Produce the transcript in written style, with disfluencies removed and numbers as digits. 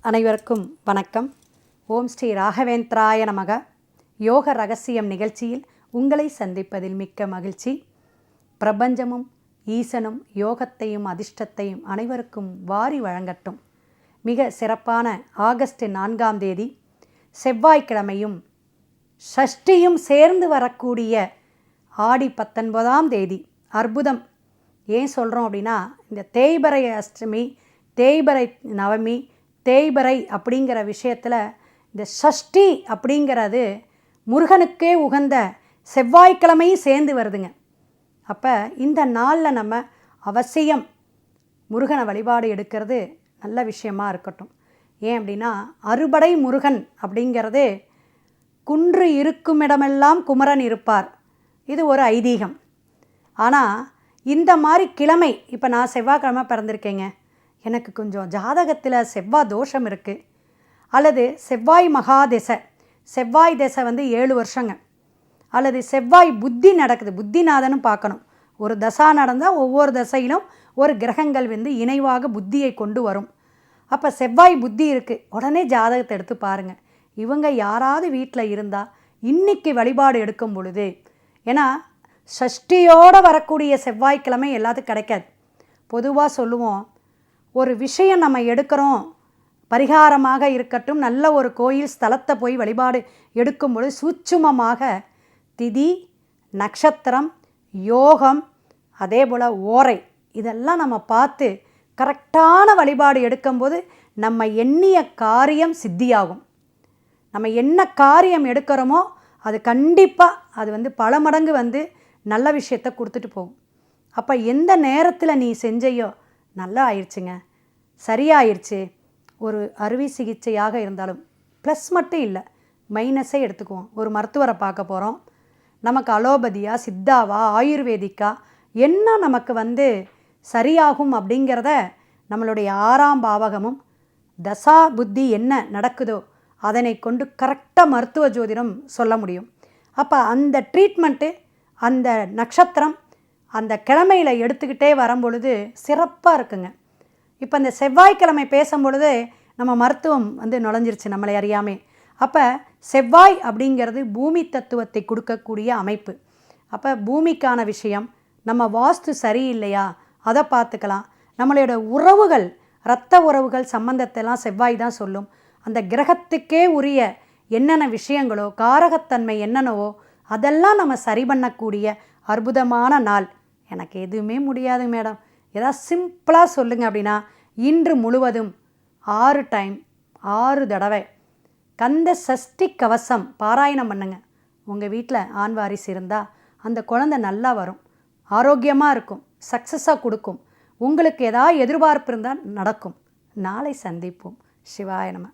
அனைவருக்கும் வணக்கம். ஓம் ஸ்ரீ ராகவேந்திராய நமக. யோக ரகசியம் நிகழ்ச்சியில் உங்களை சந்திப்பதில் மிக்க மகிழ்ச்சி. பிரபஞ்சமும் ஈசனும் யோகத்தையும் அதிர்ஷ்டத்தையும் அனைவருக்கும் வாரி வழங்கட்டும். மிக சிறப்பான ஆகஸ்ட் 4ஆம் தேதி செவ்வாய்க்கிழமையும் ஷஷ்டியும் சேர்ந்து வரக்கூடிய ஆடி 19ஆம் தேதி அற்புதம். ஏன் சொல்கிறோம் அப்படின்னா, இந்த தேய்பிறை அஷ்டமி, தேய்பிறை நவமி, தேய்பிறை அப்படிங்கிற விஷயத்தில் இந்த ஷஷ்டி அப்படிங்கிறது முருகனுக்கே உகந்த செவ்வாய்க்கிழமையும் சேர்ந்து வருதுங்க. அப்போ இந்த நாளில் நம்ம அவசியம் முருகனை வழிபாடு எடுக்கிறது நல்ல விஷயமாக இருக்கட்டும். ஏன் அப்படின்னா, அறுபடை முருகன் அப்படிங்கிறது குன்று இருக்குமிடமெல்லாம் குமரன் இருப்பார், இது ஒரு ஐதீகம். ஆனால் இந்த மாதிரி கிழமை, இப்போ நான் செவ்வாய்க்கிழமை பிறந்திருக்கேங்க, எனக்கு கொஞ்சம் ஜாதகத்தில் செவ்வாய் தோஷம் இருக்குது, அல்லது செவ்வாய் மகாதிசை, செவ்வாய் திசை 7 வருஷங்க, அல்லது செவ்வாய் புத்தி நடக்குது, புத்திநாதனும் பார்க்கணும். ஒரு தசா நடந்தால் ஒவ்வொரு தசையிலும் ஒரு கிரகங்கள் இணைவாக புத்தியை கொண்டு வரும். அப்போ செவ்வாய் புத்தி இருக்குது, உடனே ஜாதகத்தை எடுத்து பாருங்கள். இவங்க யாராவது வீட்டில் இருந்தால் இன்றைக்கி வழிபாடு எடுக்கும் பொழுது, ஏன்னா ஷஷ்டியோடு வரக்கூடிய செவ்வாய்க்கிழமை எல்லாத்துக்கும் கிடைக்காது. பொதுவாக சொல்லுவோம், ஒரு விஷயம் நம்ம எடுக்கிறோம், பரிகாரமாக இருக்கட்டும், நல்ல ஒரு கோயில் ஸ்தலத்தை போய் வழிபாடு எடுக்கும்பொழுது சூட்சுமமாக திதி, நட்சத்திரம், யோகம், அதே போல் ஓரை, இதெல்லாம் நம்ம பார்த்து கரெக்டான வழிபாடு எடுக்கும்போது நம்ம எண்ணிய காரியம் சித்தியாகும். நம்ம என்ன காரியம் எடுக்கிறோமோ அது கண்டிப்பாக அது பல மடங்கு நல்ல விஷயத்தை கொடுத்துட்டு போகும். அப்போ எந்த நேரத்தில் நீ செஞ்சையோ நல்லா ஆயிடுச்சுங்க, சரியாயிருச்சு. ஒரு அறுவை சிகிச்சையாக இருந்தாலும் ப்ளஸ் மட்டும் இல்லை, மைனஸே எடுத்துக்குவோம். ஒரு மருத்துவரை பார்க்க போகிறோம், நமக்கு அலோபதியா, சித்தாவா, ஆயுர்வேதிக்கா என்ன நமக்கு சரியாகும் அப்படிங்கிறத நம்மளுடைய 6ஆம் பாவகமும் தசா புத்தி என்ன நடக்குதோ அதனை கொண்டு கரெக்டாக மருத்துவ ஜோதிடம் சொல்ல முடியும். அப்போ அந்த ட்ரீட்மெண்ட்டு, அந்த நட்சத்திரம், அந்த கிழமையில் எடுத்துக்கிட்டே வரும்பொழுது சிறப்பாக இருக்குங்க. இப்போ இந்த செவ்வாய்க்கிழமை பேசும்பொழுது நம்ம மருத்துவம் நுழைஞ்சிருச்சு நம்மளை அறியாமே. அப்போ செவ்வாய் அப்படிங்கிறது பூமி தத்துவத்தை கொடுக்கக்கூடிய அமைப்பு. அப்போ பூமிக்கான விஷயம், நம்ம வாஸ்து சரியில்லையா அதை பார்த்துக்கலாம். நம்மளோட உறவுகள், இரத்த உறவுகள் சம்பந்தத்தெல்லாம் செவ்வாய் தான் சொல்லும். அந்த கிரகத்துக்கே உரிய என்னென்ன விஷயங்களோ, காரகத்தன்மை என்னென்னவோ அதெல்லாம் நம்ம சரி பண்ணக்கூடிய அற்புதமான நாள். எனக்கு எதுவுமே முடியாது மேடம், ஏதாவது சிம்பிளாக சொல்லுங்கள் அப்படின்னா, இன்று முழுவதும் 6 டைம் 6 தடவை கந்த சஷ்டி கவசம் பாராயணம் பண்ணுங்க. உங்கள் வீட்டில் ஆண் வாரிசு இருந்தால் அந்த குழந்தை நல்லா வரும், ஆரோக்கியமாக இருக்கும், சக்ஸஸாக கொடுக்கும். உங்களுக்கு ஏதாவது எதிர்பார்ப்பு இருந்தால் நடக்கும். நாளை சந்திப்போம். சிவாய நம.